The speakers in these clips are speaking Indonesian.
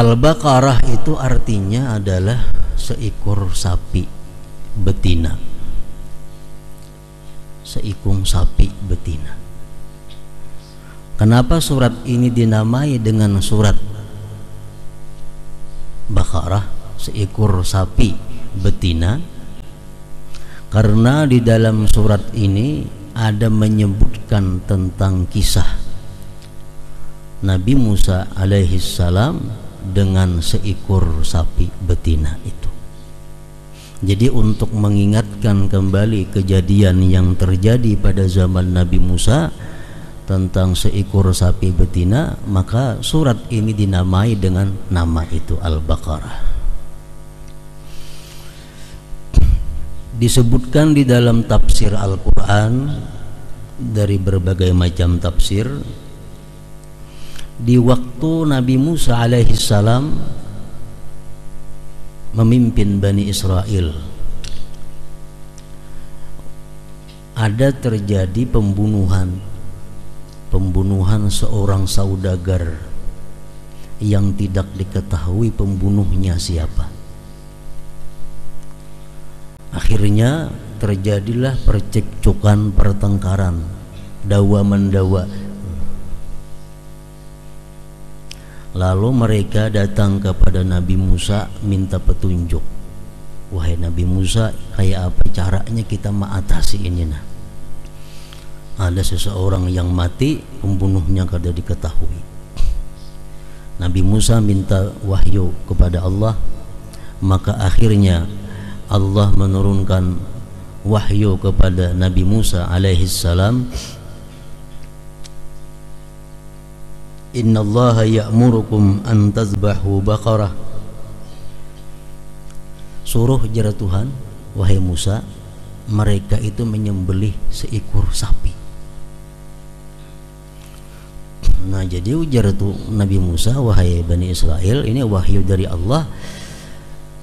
Al-Baqarah itu artinya adalah seekor sapi betina. Seekor sapi betina. Kenapa surat ini dinamai dengan surat Baqarah, seekor sapi betina? Karena di dalam surat ini ada menyebutkan tentang kisah Nabi Musa alaihissalam dengan seekor sapi betina itu. Jadi untuk mengingatkan kembali kejadian yang terjadi pada zaman Nabi Musa tentang seekor sapi betina, maka surat ini dinamai dengan nama itu, Al-Baqarah. Disebutkan di dalam tafsir Al-Quran dari berbagai macam tafsir, di waktu Nabi Musa alaihissalam memimpin Bani Israel, ada terjadi pembunuhan seorang saudagar yang tidak diketahui pembunuhnya siapa. Akhirnya terjadilah percekcokan, pertengkaran, dawa mendawa. Lalu mereka datang kepada Nabi Musa minta petunjuk. Wahai Nabi Musa, kayak apa caranya kita mengatasi ini? Nah, ada seseorang yang mati, pembunuhnya kada diketahui. Nabi Musa minta wahyu kepada Allah, maka akhirnya Allah menurunkan wahyu kepada Nabi Musa alaihissalam. Innallaha ya'murukum an tazbahu baqarah. Suruh jara Tuhan, wahai Musa, mereka itu menyembelih seekor sapi. Nah, jadi ujar tuh Nabi Musa, wahai Bani Israel, ini wahyu dari Allah,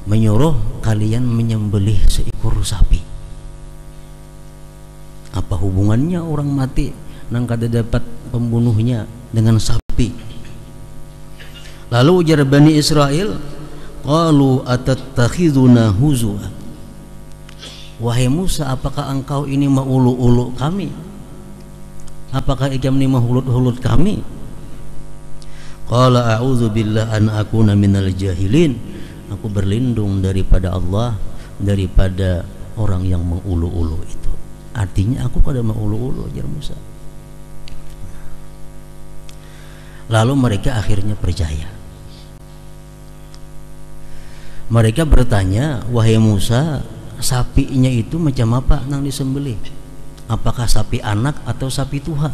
menyuruh kalian menyembelih seekor sapi. Apa hubungannya orang mati nang kada dapat pembunuhnya dengan sapi? Lalu ujar Bani Israel, qalu atattakhiduna huzwa. Wahai Musa, apakah engkau ini maulu-ulu kami? Apakah ikam ini mahulut-hulut kami? Qala a'udzu billah an akuna minal jahilin. Aku berlindung daripada Allah, daripada orang yang mengulu-ulu itu. Artinya aku kada mengulu-ulu, ujar Musa. Lalu mereka akhirnya percaya. Mereka bertanya, wahai Musa, sapinya itu macam apa nang disembelih? Apakah sapi anak atau sapi tuha?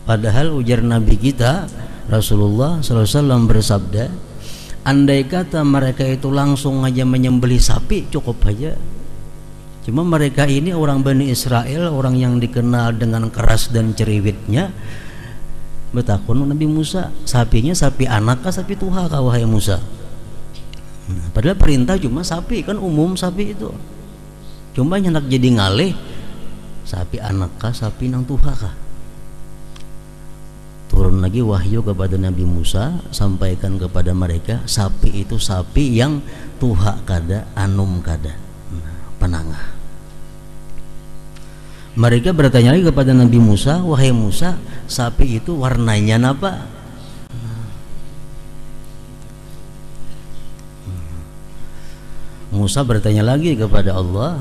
Padahal ujar Nabi kita Rasulullah SAW bersabda, andai kata mereka itu langsung aja menyembelih sapi cukup aja. Cuma mereka ini orang Bani Israel, orang yang dikenal dengan keras dan cerewetnya, bertakun Nabi Musa, sapinya sapi anak kah sapi tuha kah wahai Musa? Padahal perintah cuma sapi, kan umum sapi itu. Cuma hendak jadi ngalih, sapi anak kah sapi nang tuha kah? Turun lagi wahyu kepada Nabi Musa, sampaikan kepada mereka, sapi itu sapi yang tuha kada, anum kada, penangah. Mereka bertanya lagi kepada Nabi Musa, wahai Musa, sapi itu warnanya apa? Musa bertanya lagi kepada Allah,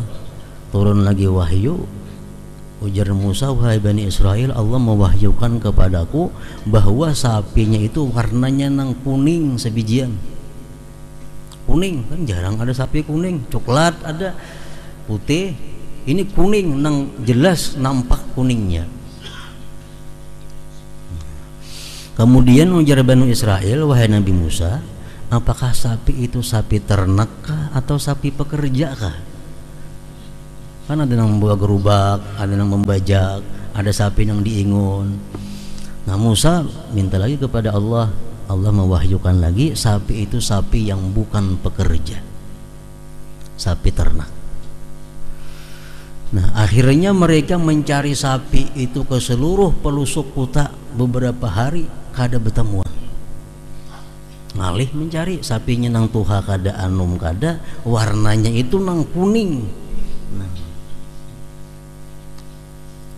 turun lagi wahyu. Ujar Musa, wahai Bani Israel, Allah mewahyukan kepadaku bahwa sapinya itu warnanya nang kuning sebijian. Kuning, kan jarang ada sapi kuning. Coklat ada, putih. Ini kuning, nang jelas nampak kuningnya. Kemudian ujar Bani Israel, wahai Nabi Musa, apakah sapi itu sapi ternak kah atau sapi pekerja kah? Kan ada yang membawa gerobak, ada yang membajak, ada sapi yang diingun. Nah, Musa minta lagi kepada Allah, Allah mewahyukan lagi, sapi itu sapi yang bukan pekerja, sapi ternak. Nah, akhirnya mereka mencari sapi itu ke seluruh pelosok kota beberapa hari, kada bertemuan. ngalih mencari sapinya nang tuha kada anum kada, warnanya itu nang kuning. Nah.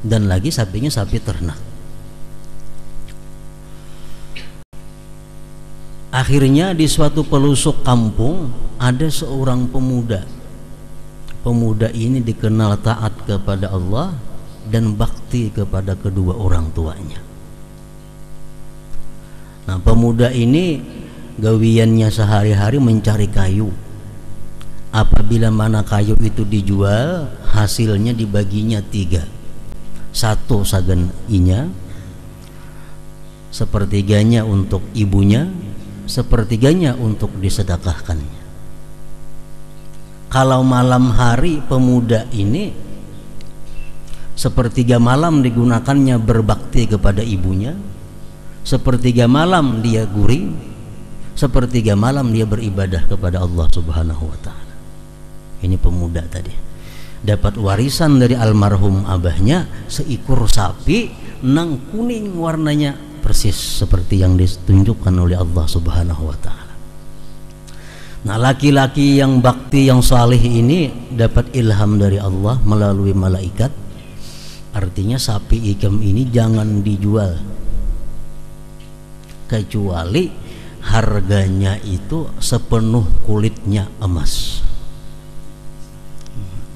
Dan lagi sapinya sapi ternak. Akhirnya di suatu pelosok kampung ada seorang pemuda. Pemuda ini dikenal taat kepada Allah dan bakti kepada kedua orang tuanya. Nah, pemuda ini gawiannya sehari-hari mencari kayu. Apabila mana kayu itu dijual, hasilnya dibaginya 3. 1 sagan inya, sepertiganya untuk ibunya, sepertiganya untuk disedekahkannya. Kalau malam hari pemuda ini sepertiga malam digunakannya berbakti kepada ibunya, sepertiga malam dia guring, sepertiga malam dia beribadah kepada Allah Subhanahu wa taala. Ini pemuda tadi dapat warisan dari almarhum abahnya seekor sapi nang kuning warnanya, persis seperti yang ditunjukkan oleh Allah Subhanahu wa taala. Nah, laki-laki yang bakti yang saleh ini dapat ilham dari Allah melalui malaikat. Artinya sapi ikam ini jangan dijual kecuali harganya itu sepenuh kulitnya emas.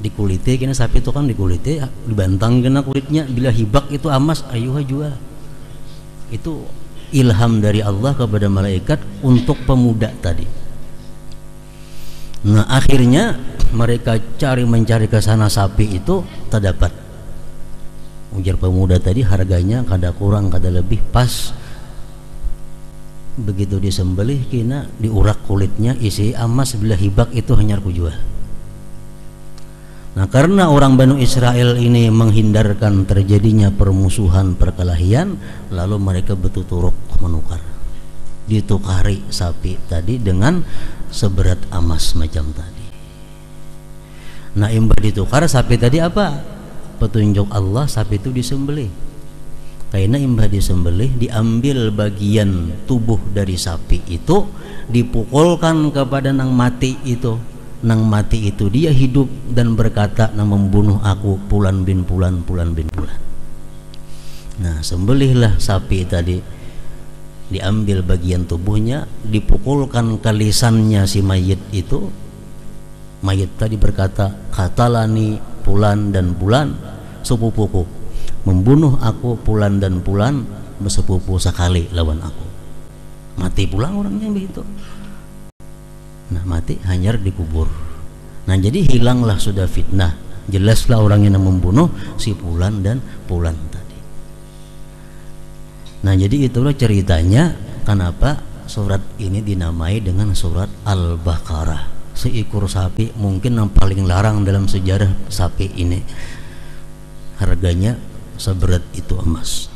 Dikuliti kena sapi itu kan dikuliti, dibantang kena kulitnya, bila hibak itu emas, ayo jual. Itu ilham dari Allah kepada malaikat untuk pemuda tadi. Nah, akhirnya mereka mencari ke sana sapi itu terdapat. Ujar pemuda tadi harganya kada kurang kada lebih pas. Begitu disembelih kena diurak kulitnya isi emas, bila hibak itu hanya aku jual. Nah, karena orang Bani Israel ini menghindarkan terjadinya permusuhan perkelahian, lalu mereka bertuturuk menukar. Ditukari sapi tadi dengan seberat emas macam tadi. Nah, imbah ditukar sapi tadi apa? Petunjuk Allah, sapi itu disembelih. Karena imbah disembelih, diambil bagian tubuh dari sapi itu, dipukulkan kepada nang mati itu. Nang mati itu dia hidup dan berkata, "Nang membunuh aku Fulan bin Fulan, Fulan bin Fulan." Nah, sembelihlah sapi tadi, diambil bagian tubuhnya, dipukulkan ke lisannya si mayit itu. Mayit tadi berkata, "Katalani Fulan dan Fulan, sepupuku. Membunuh aku Fulan dan Fulan, bersepupu sekali lawan aku." Mati pulang orangnya begitu. Nah, mati hanyar dikubur. Nah, jadi hilanglah sudah fitnah. Jelaslah orang yang membunuh si Fulan dan Fulan tadi. Nah, jadi itulah ceritanya kenapa surat ini dinamai dengan surat Al-Baqarah. Seekor sapi mungkin yang paling larang dalam sejarah sapi ini. Harganya seberat itu emas.